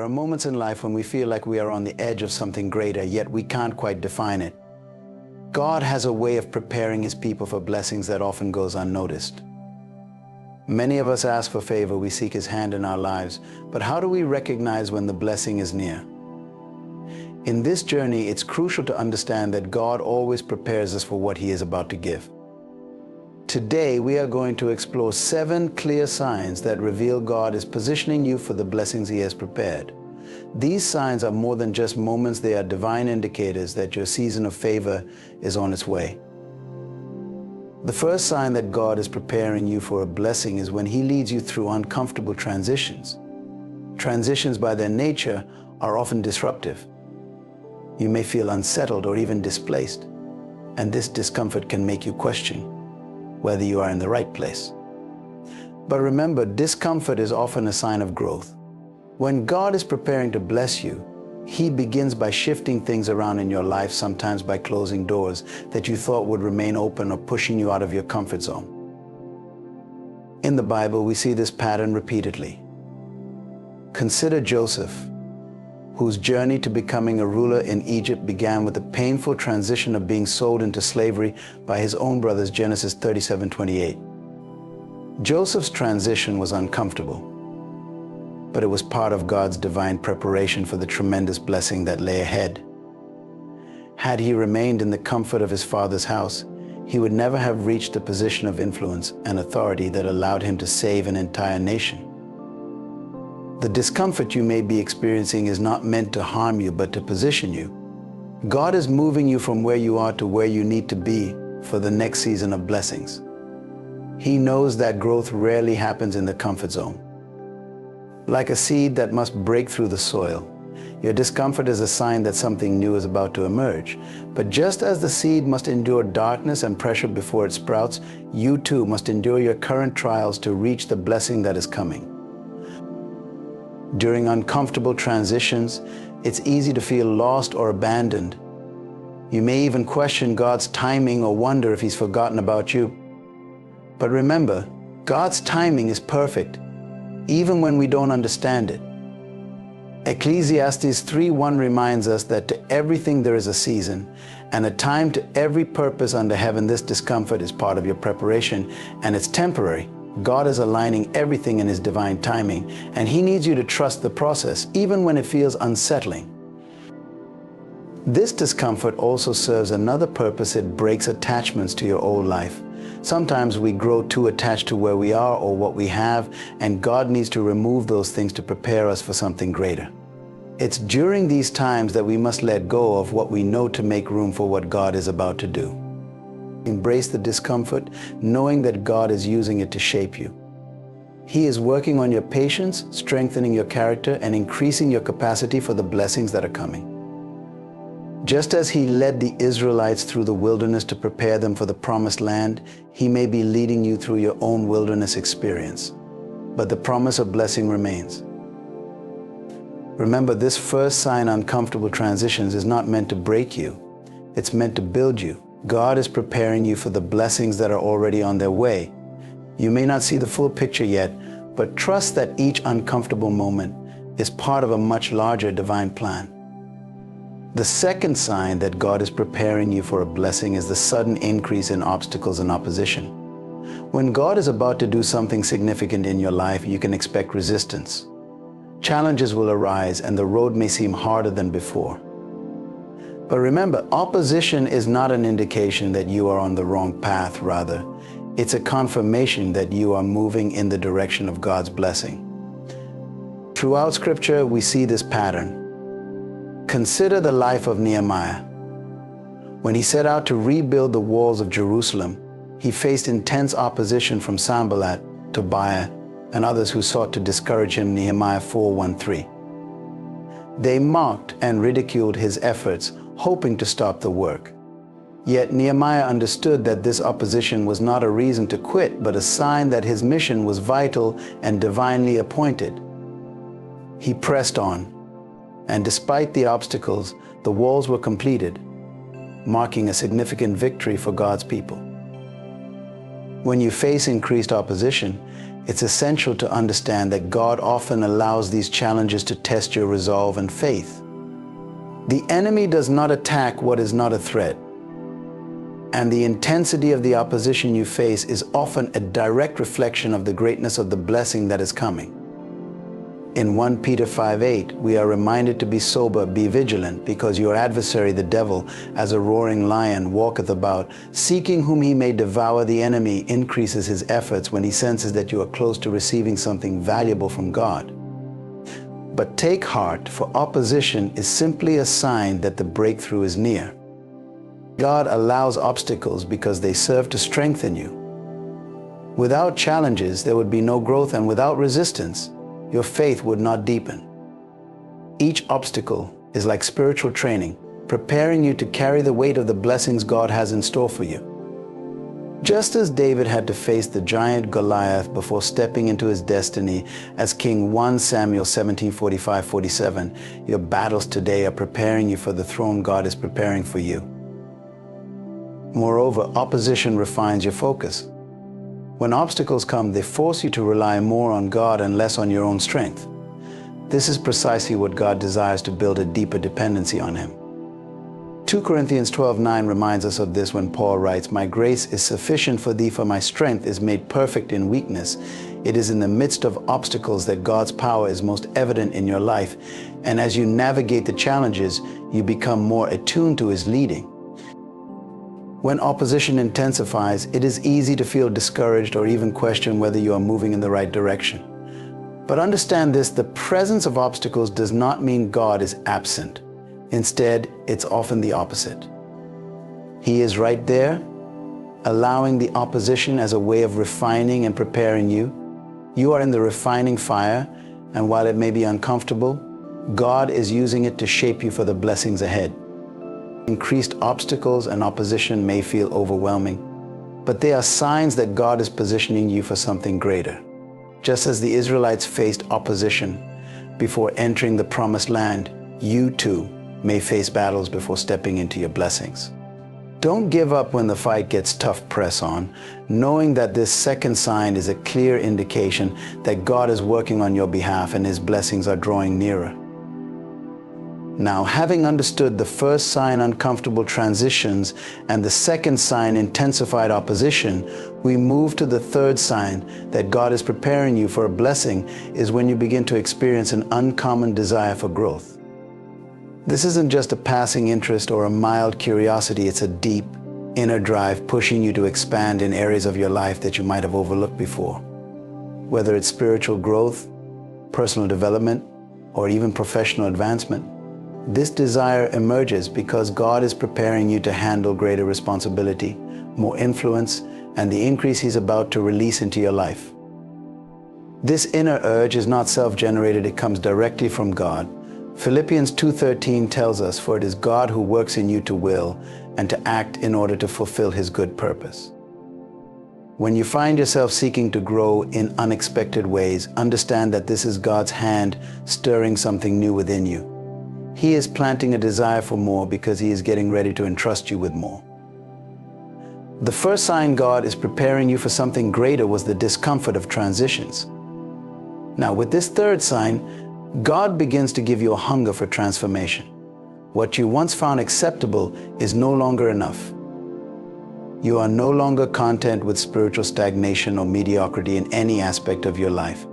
are moments in life when we feel like we are on the edge of something greater, yet we can't quite define it. God has a way of preparing His people for blessings that often goes unnoticed. Many of us ask for favor, we seek His hand in our lives, but how do we recognize when the blessing is near? In this journey, it's crucial to understand that God always prepares us for what He is about to give. Today, we are going to explore 7 clear signs that reveal God is positioning you for the blessings He has prepared. These signs are more than just moments, they are divine indicators that your season of favor is on its way. The first sign that God is preparing you for a blessing is when He leads you through uncomfortable transitions. Transitions by their nature are often disruptive. You may feel unsettled or even displaced, and this discomfort can make you question whether you are in the right place. But remember, discomfort is often a sign of growth. When God is preparing to bless you, He begins by shifting things around in your life, sometimes by closing doors that you thought would remain open or pushing you out of your comfort zone. In the Bible, we see this pattern repeatedly. Consider Joseph, whose journey to becoming a ruler in Egypt began with the painful transition of being sold into slavery by his own brothers, Genesis 37:28. Joseph's transition was uncomfortable, but it was part of God's divine preparation for the tremendous blessing that lay ahead. Had he remained in the comfort of his father's house, he would never have reached the position of influence and authority that allowed him to save an entire nation. The discomfort you may be experiencing is not meant to harm you, but to position you. God is moving you from where you are to where you need to be for the next season of blessings. He knows that growth rarely happens in the comfort zone. Like a seed that must break through the soil, your discomfort is a sign that something new is about to emerge. But just as the seed must endure darkness and pressure before it sprouts, you too must endure your current trials to reach the blessing that is coming. During uncomfortable transitions, it's easy to feel lost or abandoned. You may even question God's timing or wonder if He's forgotten about you. But remember, God's timing is perfect, even when we don't understand it. Ecclesiastes 3:1 reminds us that to everything there is a season, and a time to every purpose under heaven. This discomfort is part of your preparation, and it's temporary. God is aligning everything in His divine timing, and He needs you to trust the process, even when it feels unsettling. This discomfort also serves another purpose. It breaks attachments to your old life. Sometimes we grow too attached to where we are or what we have, and God needs to remove those things to prepare us for something greater. It's during these times that we must let go of what we know to make room for what God is about to do. Embrace the discomfort, knowing that God is using it to shape you. He is working on your patience, strengthening your character, and increasing your capacity for the blessings that are coming. Just as He led the Israelites through the wilderness to prepare them for the promised land, He may be leading you through your own wilderness experience. But the promise of blessing remains. Remember, this first sign, uncomfortable transitions, is not meant to break you. It's meant to build you. God is preparing you for the blessings that are already on their way. You may not see the full picture yet, but trust that each uncomfortable moment is part of a much larger divine plan. The second sign that God is preparing you for a blessing is the sudden increase in obstacles and opposition. When God is about to do something significant in your life, you can expect resistance. Challenges will arise, and the road may seem harder than before. But remember, opposition is not an indication that you are on the wrong path. Rather, it's a confirmation that you are moving in the direction of God's blessing. Throughout Scripture, we see this pattern. Consider the life of Nehemiah. When he set out to rebuild the walls of Jerusalem, he faced intense opposition from Sanballat, Tobiah, and others who sought to discourage him. Nehemiah 4:1-3. They mocked and ridiculed his efforts, hoping to stop the work. Yet Nehemiah understood that this opposition was not a reason to quit, but a sign that his mission was vital and divinely appointed. He pressed on, and despite the obstacles, the walls were completed, marking a significant victory for God's people. When you face increased opposition, It's essential to understand that God often allows these challenges to test your resolve and faith. The enemy does not attack what is not a threat, and the intensity of the opposition you face is often a direct reflection of the greatness of the blessing that is coming. In 1 Peter 5:8, we are reminded to be sober, be vigilant, because your adversary, the devil, as a roaring lion, walketh about, seeking whom he may devour. The enemy increases his efforts when he senses that you are close to receiving something valuable from God. But take heart, for opposition is simply a sign that the breakthrough is near. God allows obstacles because they serve to strengthen you. Without challenges, there would be no growth, and without resistance, your faith would not deepen. Each obstacle is like spiritual training, preparing you to carry the weight of the blessings God has in store for you. Just as David had to face the giant Goliath before stepping into his destiny as king, 1 Samuel 17:45-47, your battles today are preparing you for the throne God is preparing for you. Moreover, opposition refines your focus. When obstacles come, they force you to rely more on God and less on your own strength. This is precisely what God desires, to build a deeper dependency on Him. 2 Corinthians 12:9 reminds us of this when Paul writes, "My grace is sufficient for thee, for my strength is made perfect in weakness." It is in the midst of obstacles that God's power is most evident in your life, and as you navigate the challenges, you become more attuned to His leading. When opposition intensifies, it is easy to feel discouraged or even question whether you are moving in the right direction. But understand this: the presence of obstacles does not mean God is absent. Instead, it's often the opposite. He is right there, allowing the opposition as a way of refining and preparing you. You are in the refining fire, and while it may be uncomfortable, God is using it to shape you for the blessings ahead. Increased obstacles and opposition may feel overwhelming, but they are signs that God is positioning you for something greater. Just as the Israelites faced opposition before entering the promised land, you too may face battles before stepping into your blessings. Don't give up when the fight gets tough. Press on, knowing that this second sign is a clear indication that God is working on your behalf and His blessings are drawing nearer. Now, having understood the first sign, uncomfortable transitions, and the second sign, intensified opposition, we move to the third sign that God is preparing you for a blessing, is when you begin to experience an uncommon desire for growth. This isn't just a passing interest or a mild curiosity, it's a deep inner drive pushing you to expand in areas of your life that you might have overlooked before. Whether it's spiritual growth, personal development, or even professional advancement, this desire emerges because God is preparing you to handle greater responsibility, more influence, and the increase He's about to release into your life. This inner urge is not self-generated, it comes directly from God. Philippians 2:13 tells us, "For it is God who works in you to will and to act in order to fulfill His good purpose." When you find yourself seeking to grow in unexpected ways, understand that this is God's hand stirring something new within you. He is planting a desire for more because He is getting ready to entrust you with more. The first sign God is preparing you for something greater was the discomfort of transitions. Now, with this third sign, God begins to give you a hunger for transformation. What you once found acceptable is no longer enough. You are no longer content with spiritual stagnation or mediocrity in any aspect of your life.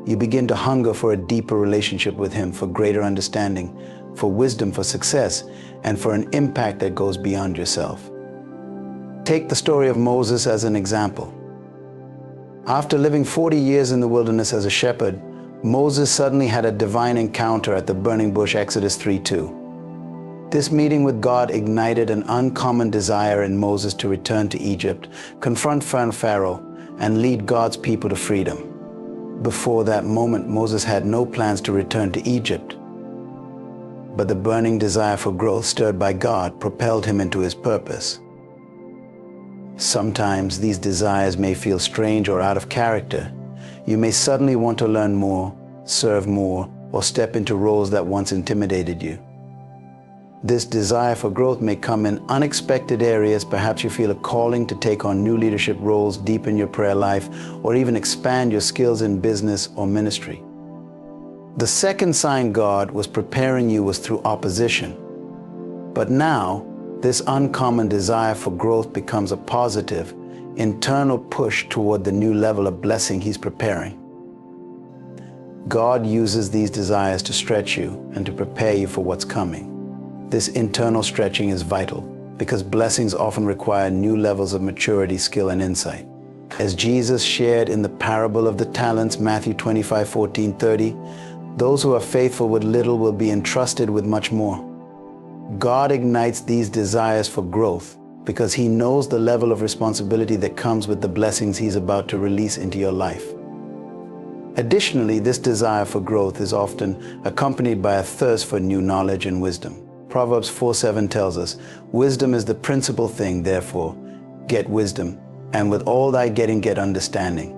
You begin to hunger for a deeper relationship with Him, for greater understanding, for wisdom, for success, and for an impact that goes beyond yourself. Take the story of Moses as an example. After living 40 years in the wilderness as a shepherd, Moses suddenly had a divine encounter at the burning bush, Exodus 3:2. This meeting with God ignited an uncommon desire in Moses to return to Egypt, confront Pharaoh, and lead God's people to freedom. Before that moment, Moses had no plans to return to Egypt. But the burning desire for growth stirred by God propelled him into his purpose. Sometimes these desires may feel strange or out of character. You may suddenly want to learn more, serve more, or step into roles that once intimidated you. This desire for growth may come in unexpected areas. Perhaps you feel a calling to take on new leadership roles, deepen your prayer life, or even expand your skills in business or ministry. The second sign God was preparing you was through opposition. But now, this uncommon desire for growth becomes a positive, internal push toward the new level of blessing He's preparing. God uses these desires to stretch you and to prepare you for what's coming. This internal stretching is vital because blessings often require new levels of maturity, skill, and insight. As Jesus shared in the parable of the talents, Matthew 25:14-30, those who are faithful with little will be entrusted with much more. God ignites these desires for growth because He knows the level of responsibility that comes with the blessings He's about to release into your life. Additionally, this desire for growth is often accompanied by a thirst for new knowledge and wisdom. Proverbs 4:7 tells us, "Wisdom is the principal thing, therefore, get wisdom, and with all thy getting, get understanding."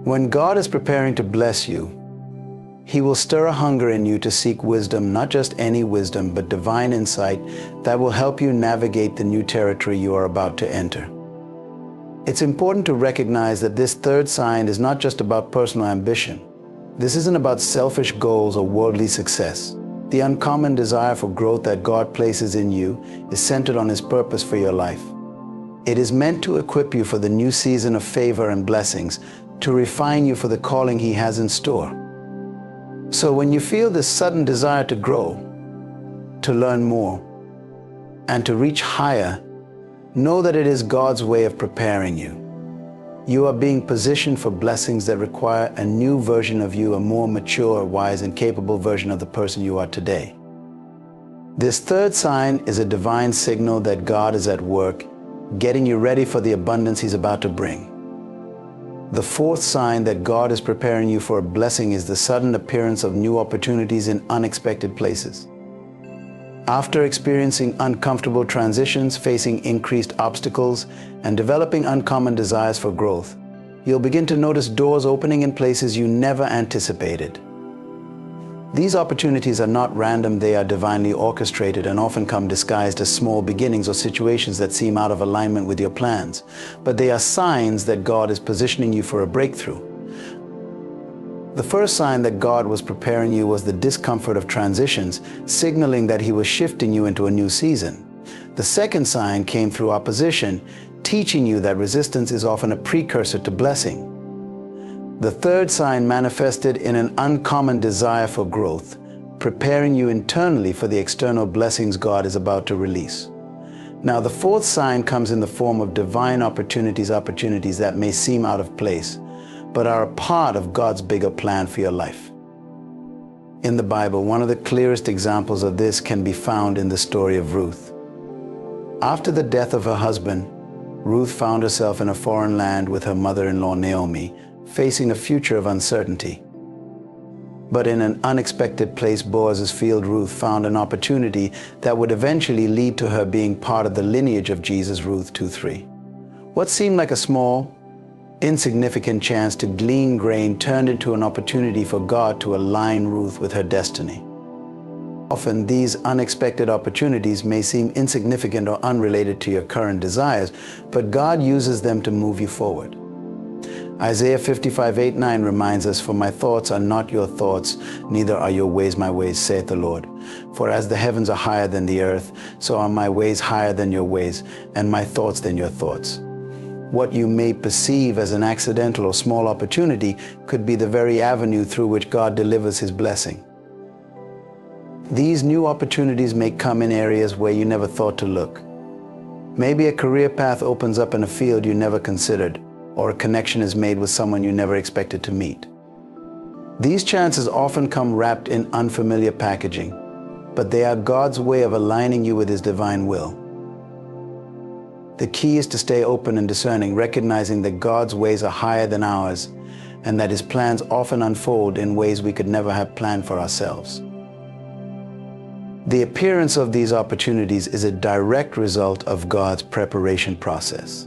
When God is preparing to bless you, He will stir a hunger in you to seek wisdom, not just any wisdom, but divine insight that will help you navigate the new territory you are about to enter. It's important to recognize that this third sign is not just about personal ambition. This isn't about selfish goals or worldly success. The uncommon desire for growth that God places in you is centered on His purpose for your life. It is meant to equip you for the new season of favor and blessings, to refine you for the calling He has in store. So when you feel this sudden desire to grow, to learn more, and to reach higher, know that it is God's way of preparing you. You are being positioned for blessings that require a new version of you, a more mature, wise, and capable version of the person you are today. This third sign is a divine signal that God is at work, getting you ready for the abundance He's about to bring. The fourth sign that God is preparing you for a blessing is the sudden appearance of new opportunities in unexpected places. After experiencing uncomfortable transitions, facing increased obstacles, and developing uncommon desires for growth, you'll begin to notice doors opening in places you never anticipated. These opportunities are not random, they are divinely orchestrated and often come disguised as small beginnings or situations that seem out of alignment with your plans. But they are signs that God is positioning you for a breakthrough. The first sign that God was preparing you was the discomfort of transitions, signaling that He was shifting you into a new season. The second sign came through opposition, teaching you that resistance is often a precursor to blessing. The third sign manifested in an uncommon desire for growth, preparing you internally for the external blessings God is about to release. Now, the fourth sign comes in the form of divine opportunities that may seem out of place, but are a part of God's bigger plan for your life. In the Bible, one of the clearest examples of this can be found in the story of Ruth. After the death of her husband, Ruth found herself in a foreign land with her mother-in-law Naomi, facing a future of uncertainty. But in an unexpected place, Boaz's field, Ruth found an opportunity that would eventually lead to her being part of the lineage of Jesus, Ruth 2:3. What seemed like a small, insignificant chance to glean grain turned into an opportunity for God to align Ruth with her destiny. Often, these unexpected opportunities may seem insignificant or unrelated to your current desires, but God uses them to move you forward. Isaiah 55:8-9 reminds us, "For my thoughts are not your thoughts, neither are your ways my ways, saith the Lord. For as the heavens are higher than the earth, so are my ways higher than your ways, and my thoughts than your thoughts." What you may perceive as an accidental or small opportunity could be the very avenue through which God delivers His blessing. These new opportunities may come in areas where you never thought to look. Maybe a career path opens up in a field you never considered, or a connection is made with someone you never expected to meet. These chances often come wrapped in unfamiliar packaging, but they are God's way of aligning you with His divine will. The key is to stay open and discerning, recognizing that God's ways are higher than ours, and that His plans often unfold in ways we could never have planned for ourselves. The appearance of these opportunities is a direct result of God's preparation process.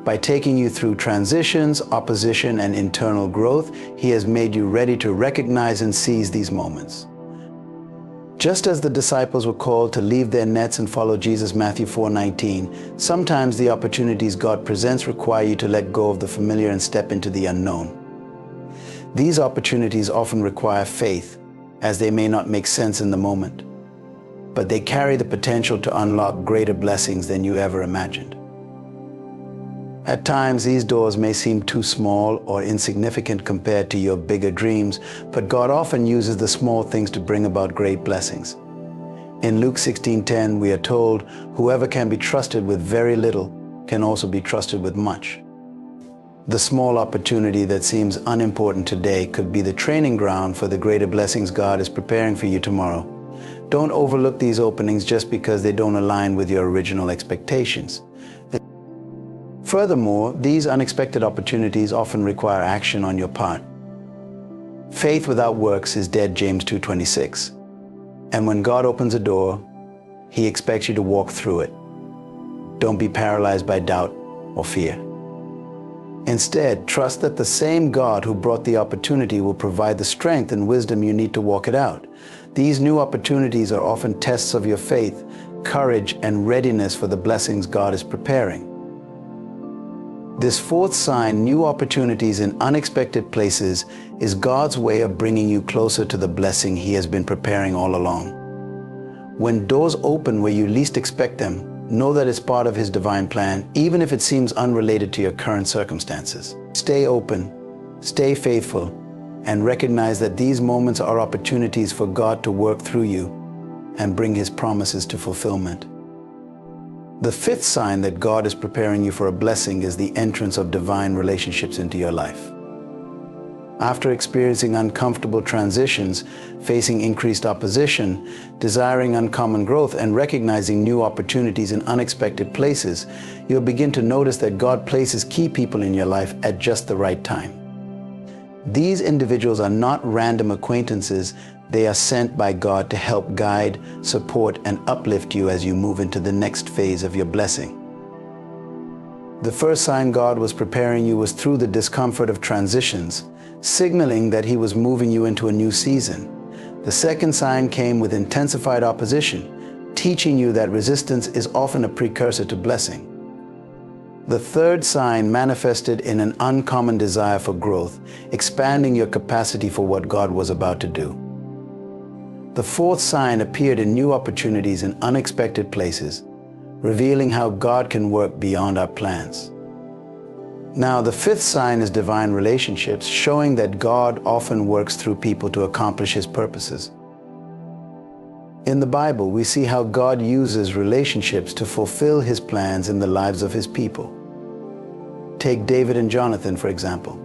By taking you through transitions, opposition, and internal growth, He has made you ready to recognize and seize these moments. Just as the disciples were called to leave their nets and follow Jesus, Matthew 4:19, sometimes the opportunities God presents require you to let go of the familiar and step into the unknown. These opportunities often require faith, as they may not make sense in the moment, but they carry the potential to unlock greater blessings than you ever imagined. At times, these doors may seem too small or insignificant compared to your bigger dreams, but God often uses the small things to bring about great blessings. In Luke 16:10, we are told, "Whoever can be trusted with very little can also be trusted with much." The small opportunity that seems unimportant today could be the training ground for the greater blessings God is preparing for you tomorrow. Don't overlook these openings just because they don't align with your original expectations. Furthermore, these unexpected opportunities often require action on your part. Faith without works is dead, James 2:26. And when God opens a door, He expects you to walk through it. Don't be paralyzed by doubt or fear. Instead, trust that the same God who brought the opportunity will provide the strength and wisdom you need to walk it out. These new opportunities are often tests of your faith, courage, and readiness for the blessings God is preparing. This fourth sign, new opportunities in unexpected places, is God's way of bringing you closer to the blessing He has been preparing all along. When doors open where you least expect them, know that it's part of His divine plan, even if it seems unrelated to your current circumstances. Stay open, stay faithful, and recognize that these moments are opportunities for God to work through you and bring His promises to fulfillment. The fifth sign that God is preparing you for a blessing is the entrance of divine relationships into your life. After experiencing uncomfortable transitions, facing increased opposition, desiring uncommon growth, and recognizing new opportunities in unexpected places, you'll begin to notice that God places key people in your life at just the right time. These individuals are not random acquaintances. They are sent by God to help guide, support, and uplift you as you move into the next phase of your blessing. The first sign God was preparing you was through the discomfort of transitions, signaling that He was moving you into a new season. The second sign came with intensified opposition, teaching you that resistance is often a precursor to blessing. The third sign manifested in an uncommon desire for growth, expanding your capacity for what God was about to do. The fourth sign appeared in new opportunities in unexpected places, revealing how God can work beyond our plans. Now, the fifth sign is divine relationships, showing that God often works through people to accomplish His purposes. In the Bible, we see how God uses relationships to fulfill His plans in the lives of His people. Take David and Jonathan, for example.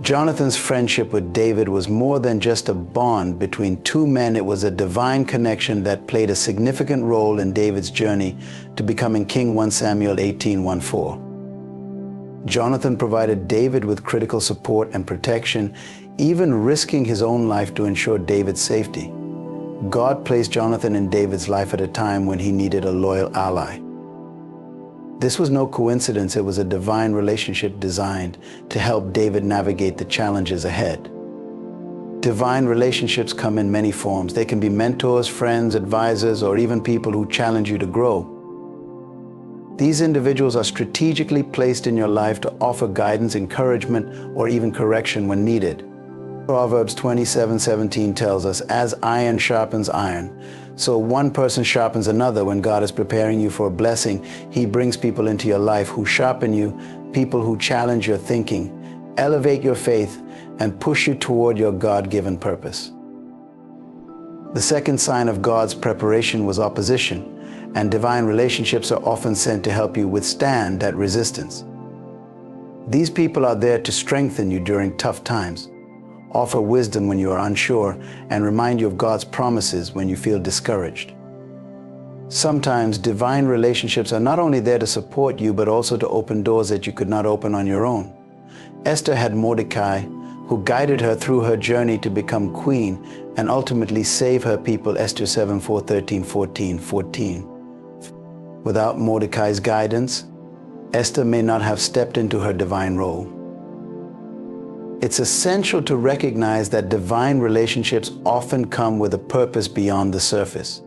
Jonathan's friendship with David was more than just a bond between two men. It was a divine connection that played a significant role in David's journey to becoming king. 1 Samuel 18:1-4. Jonathan provided David with critical support and protection, even risking his own life to ensure David's safety. God placed Jonathan in David's life at a time when he needed a loyal ally. This was no coincidence. It was a divine relationship designed to help David navigate the challenges ahead. Divine relationships come in many forms. They can be mentors, friends, advisors, or even people who challenge you to grow. These individuals are strategically placed in your life to offer guidance, encouragement, or even correction when needed. Proverbs 27:17 tells us, "As iron sharpens iron, so one person sharpens another." When God is preparing you for a blessing, He brings people into your life who sharpen you, people who challenge your thinking, elevate your faith, and push you toward your God-given purpose. The second sign of God's preparation was opposition, and divine relationships are often sent to help you withstand that resistance. These people are there to strengthen you during tough times, offer wisdom when you are unsure, and remind you of God's promises when you feel discouraged. Sometimes divine relationships are not only there to support you, but also to open doors that you could not open on your own. Esther had Mordecai, who guided her through her journey to become queen and ultimately save her people. Esther 7:14. Without Mordecai's guidance, Esther may not have stepped into her divine role. It's essential to recognize that divine relationships often come with a purpose beyond the surface.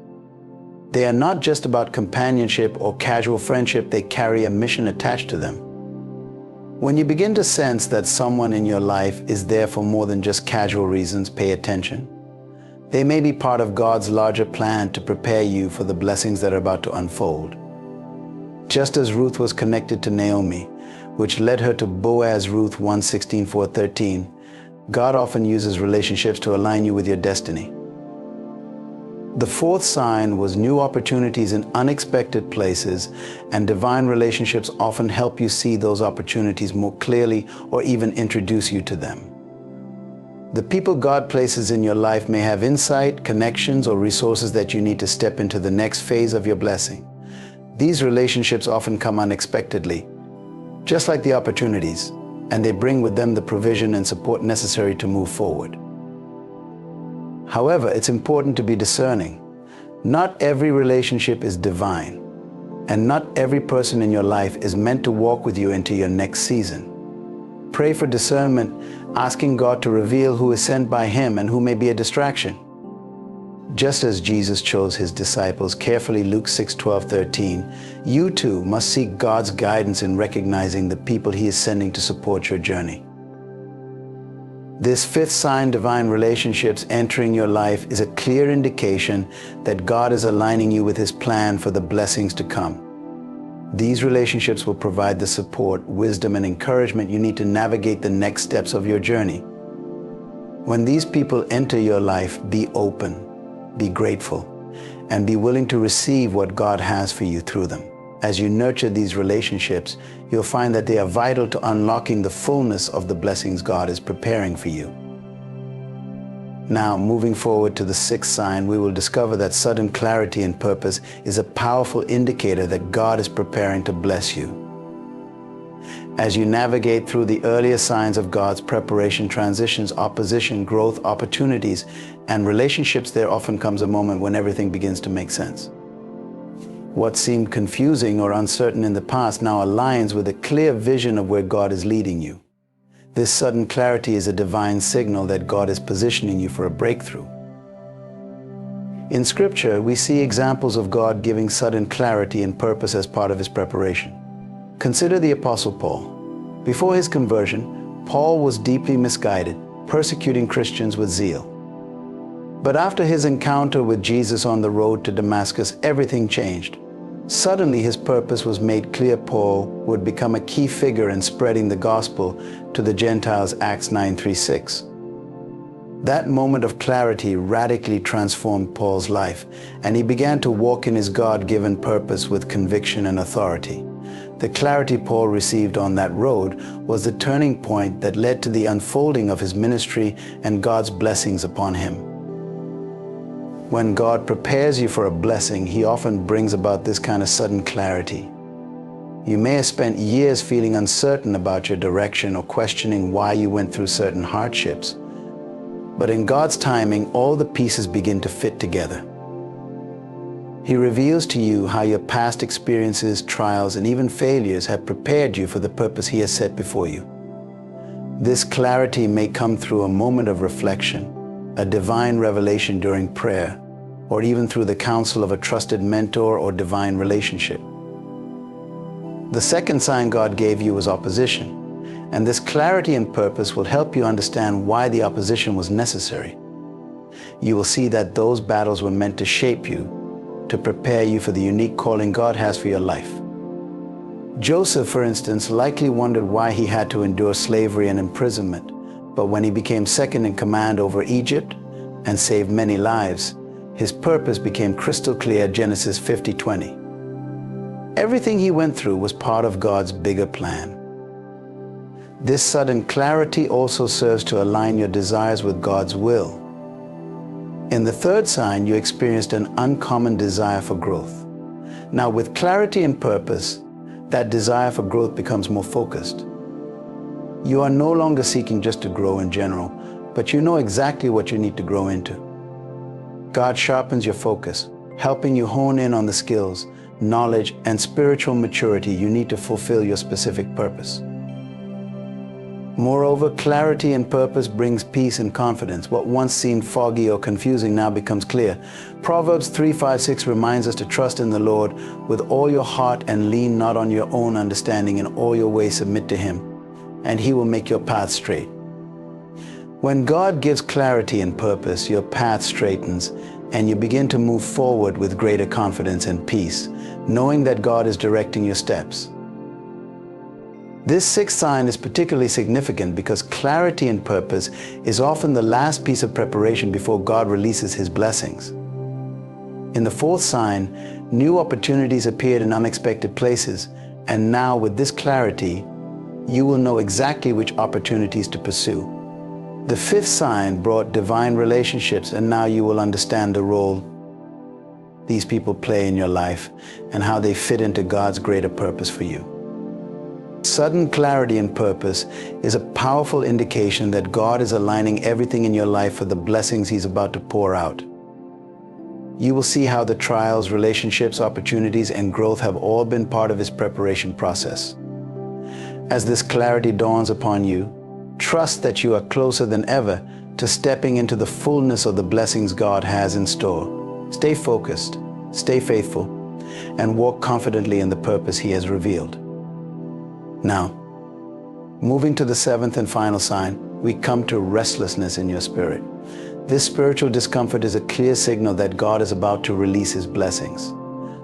They are not just about companionship or casual friendship, they carry a mission attached to them. When you begin to sense that someone in your life is there for more than just casual reasons, pay attention. They may be part of God's larger plan to prepare you for the blessings that are about to unfold. Just as Ruth was connected to Naomi, which led her to Boaz, Ruth 1:16-4:13, God often uses relationships to align you with your destiny. The fourth sign was new opportunities in unexpected places, and divine relationships often help you see those opportunities more clearly or even introduce you to them. The people God places in your life may have insight, connections, or resources that you need to step into the next phase of your blessing. These relationships often come unexpectedly, just like the opportunities, and they bring with them the provision and support necessary to move forward. However, it's important to be discerning. Not every relationship is divine, and not every person in your life is meant to walk with you into your next season. Pray for discernment, asking God to reveal who is sent by Him and who may be a distraction. Just as Jesus chose His disciples carefully, Luke 6:12-13, you too must seek God's guidance in recognizing the people He is sending to support your journey. This fifth sign, divine relationships entering your life, is a clear indication that God is aligning you with His plan for the blessings to come. These relationships will provide the support, wisdom, and encouragement you need to navigate the next steps of your journey. When these people enter your life, be open, be grateful, and be willing to receive what God has for you through them. As you nurture these relationships, you'll find that they are vital to unlocking the fullness of the blessings God is preparing for you. Now, moving forward to the sixth sign, we will discover that sudden clarity and purpose is a powerful indicator that God is preparing to bless you. As you navigate through the earlier signs of God's preparation, transitions, opposition, growth, opportunities, and relationships, there often comes a moment when everything begins to make sense. What seemed confusing or uncertain in the past now aligns with a clear vision of where God is leading you. This sudden clarity is a divine signal that God is positioning you for a breakthrough. In Scripture, we see examples of God giving sudden clarity and purpose as part of His preparation. Consider the Apostle Paul. Before his conversion, Paul was deeply misguided, persecuting Christians with zeal. But after his encounter with Jesus on the road to Damascus, everything changed. Suddenly, his purpose was made clear. Paul would become a key figure in spreading the gospel to the Gentiles, Acts 9:3-6. That moment of clarity radically transformed Paul's life, and he began to walk in his God-given purpose with conviction and authority. The clarity Paul received on that road was the turning point that led to the unfolding of his ministry and God's blessings upon him. When God prepares you for a blessing, He often brings about this kind of sudden clarity. You may have spent years feeling uncertain about your direction or questioning why you went through certain hardships. But in God's timing, all the pieces begin to fit together. He reveals to you how your past experiences, trials, and even failures have prepared you for the purpose He has set before you. This clarity may come through a moment of reflection, a divine revelation during prayer, or even through the counsel of a trusted mentor or divine relationship. The second sign God gave you was opposition, and this clarity and purpose will help you understand why the opposition was necessary. You will see that those battles were meant to shape you, to prepare you for the unique calling God has for your life. Joseph, for instance, likely wondered why he had to endure slavery and imprisonment, but when he became second in command over Egypt and saved many lives, his purpose became crystal clear. Genesis 50:20. Everything he went through was part of God's bigger plan. This sudden clarity also serves to align your desires with God's will. In the third sign, you experienced an uncommon desire for growth. Now, with clarity and purpose, that desire for growth becomes more focused. You are no longer seeking just to grow in general, but you know exactly what you need to grow into. God sharpens your focus, helping you hone in on the skills, knowledge, and spiritual maturity you need to fulfill your specific purpose. Moreover, clarity and purpose brings peace and confidence. What once seemed foggy or confusing now becomes clear. Proverbs 3:5-6 reminds us to trust in the Lord with all your heart and lean not on your own understanding. In all your ways submit to Him, and He will make your path straight. When God gives clarity and purpose, your path straightens, and you begin to move forward with greater confidence and peace, knowing that God is directing your steps. This sixth sign is particularly significant because clarity and purpose is often the last piece of preparation before God releases His blessings. In the fourth sign, new opportunities appeared in unexpected places, and now with this clarity, you will know exactly which opportunities to pursue. The fifth sign brought divine relationships, and now you will understand the role these people play in your life and how they fit into God's greater purpose for you. Sudden clarity and purpose is a powerful indication that God is aligning everything in your life for the blessings He's about to pour out. You will see how the trials, relationships, opportunities, and growth have all been part of His preparation process. As this clarity dawns upon you, trust that you are closer than ever to stepping into the fullness of the blessings God has in store. Stay focused, stay faithful, and walk confidently in the purpose He has revealed. Now, moving to the seventh and final sign, we come to restlessness in your spirit. This spiritual discomfort is a clear signal that God is about to release His blessings.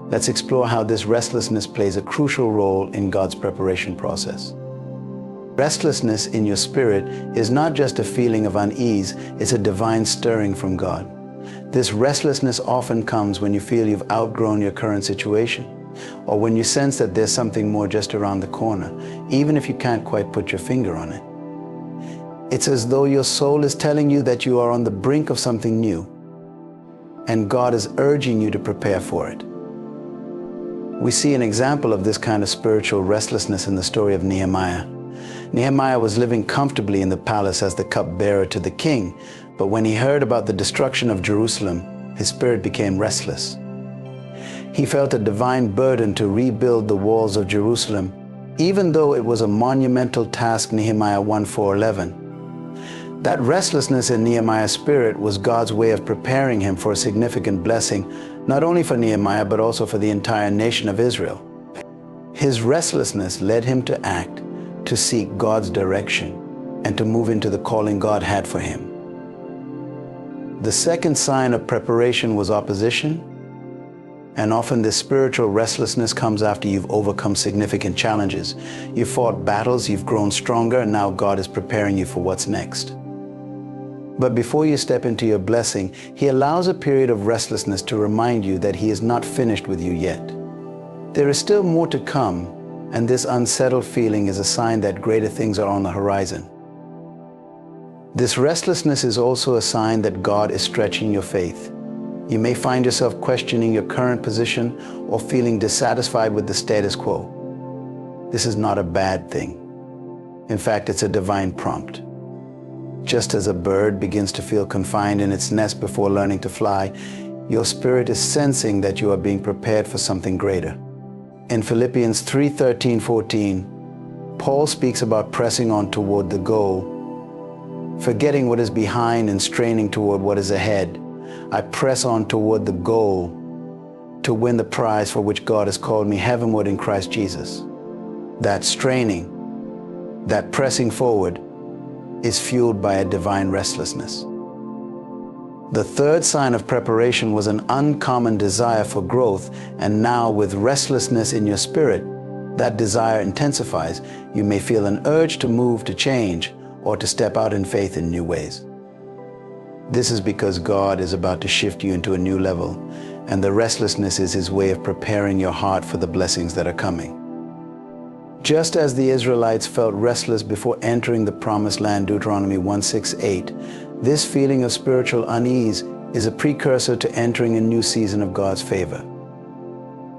Let's explore how this restlessness plays a crucial role in God's preparation process. Restlessness in your spirit is not just a feeling of unease, it's a divine stirring from God. This restlessness often comes when you feel you've outgrown your current situation, or when you sense that there's something more just around the corner, even if you can't quite put your finger on it. It's as though your soul is telling you that you are on the brink of something new, and God is urging you to prepare for it. We see an example of this kind of spiritual restlessness in the story of Nehemiah. Nehemiah was living comfortably in the palace as the cupbearer to the king, but when he heard about the destruction of Jerusalem, his spirit became restless. He felt a divine burden to rebuild the walls of Jerusalem, even though it was a monumental task, Nehemiah 1:4-11. That restlessness in Nehemiah's spirit was God's way of preparing him for a significant blessing, not only for Nehemiah, but also for the entire nation of Israel. His restlessness led him to act, to seek God's direction, and to move into the calling God had for him. The second sign of preparation was opposition. And often this spiritual restlessness comes after you've overcome significant challenges. You've fought battles, you've grown stronger, and now God is preparing you for what's next. But before you step into your blessing, He allows a period of restlessness to remind you that He is not finished with you yet. There is still more to come, and this unsettled feeling is a sign that greater things are on the horizon. This restlessness is also a sign that God is stretching your faith. You may find yourself questioning your current position or feeling dissatisfied with the status quo. This is not a bad thing. In fact, it's a divine prompt. Just as a bird begins to feel confined in its nest before learning to fly, your spirit is sensing that you are being prepared for something greater. In Philippians 3:13-14, Paul speaks about pressing on toward the goal, forgetting what is behind and straining toward what is ahead. I press on toward the goal to win the prize for which God has called me heavenward in Christ Jesus. That straining, that pressing forward, is fueled by a divine restlessness. The third sign of preparation was an uncommon desire for growth, and now with restlessness in your spirit, that desire intensifies. You may feel an urge to move, to change, or to step out in faith in new ways. This is because God is about to shift you into a new level, and the restlessness is His way of preparing your heart for the blessings that are coming. Just as the Israelites felt restless before entering the promised land, Deuteronomy 1:6-8, this feeling of spiritual unease is a precursor to entering a new season of God's favor.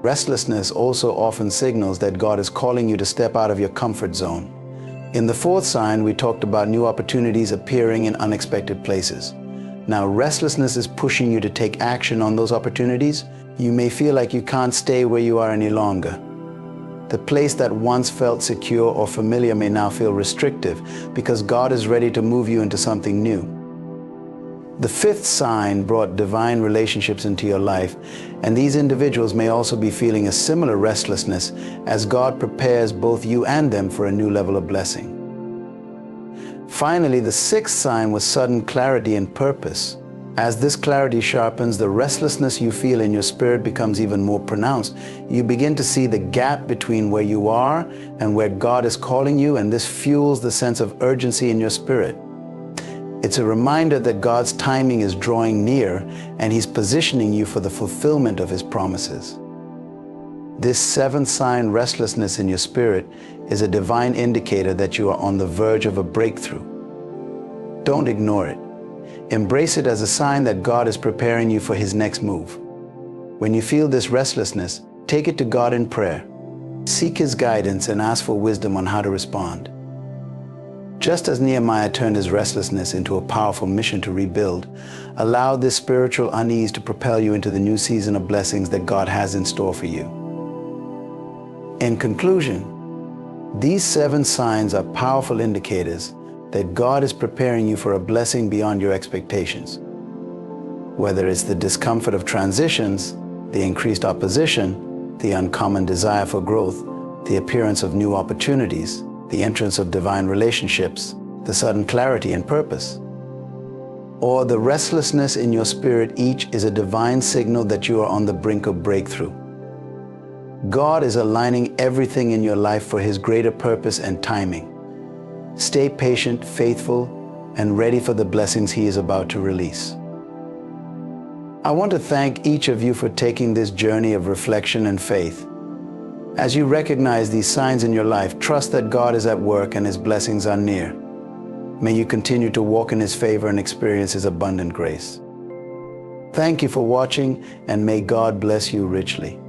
Restlessness also often signals that God is calling you to step out of your comfort zone. In the fourth sign, we talked about new opportunities appearing in unexpected places. Now, restlessness is pushing you to take action on those opportunities. You may feel like you can't stay where you are any longer. The place that once felt secure or familiar may now feel restrictive because God is ready to move you into something new. The fifth sign brought divine relationships into your life, and these individuals may also be feeling a similar restlessness as God prepares both you and them for a new level of blessing. Finally, the sixth sign was sudden clarity and purpose. As this clarity sharpens, the restlessness you feel in your spirit becomes even more pronounced. You begin to see the gap between where you are and where God is calling you, and this fuels the sense of urgency in your spirit. It's a reminder that God's timing is drawing near and He's positioning you for the fulfillment of His promises. This seventh sign, restlessness in your spirit, is a divine indicator that you are on the verge of a breakthrough. Don't ignore it. Embrace it as a sign that God is preparing you for His next move. When you feel this restlessness, take it to God in prayer. Seek His guidance and ask for wisdom on how to respond. Just as Nehemiah turned his restlessness into a powerful mission to rebuild, allow this spiritual unease to propel you into the new season of blessings that God has in store for you. In conclusion, these 7 signs are powerful indicators that God is preparing you for a blessing beyond your expectations. Whether it's the discomfort of transitions, the increased opposition, the uncommon desire for growth, the appearance of new opportunities, the entrance of divine relationships, the sudden clarity and purpose, or the restlessness in your spirit, each is a divine signal that you are on the brink of breakthrough. God is aligning everything in your life for His greater purpose and timing. Stay patient, faithful, and ready for the blessings He is about to release. I want to thank each of you for taking this journey of reflection and faith. As you recognize these signs in your life, trust that God is at work and His blessings are near. May you continue to walk in His favor and experience His abundant grace. Thank you for watching, and may God bless you richly.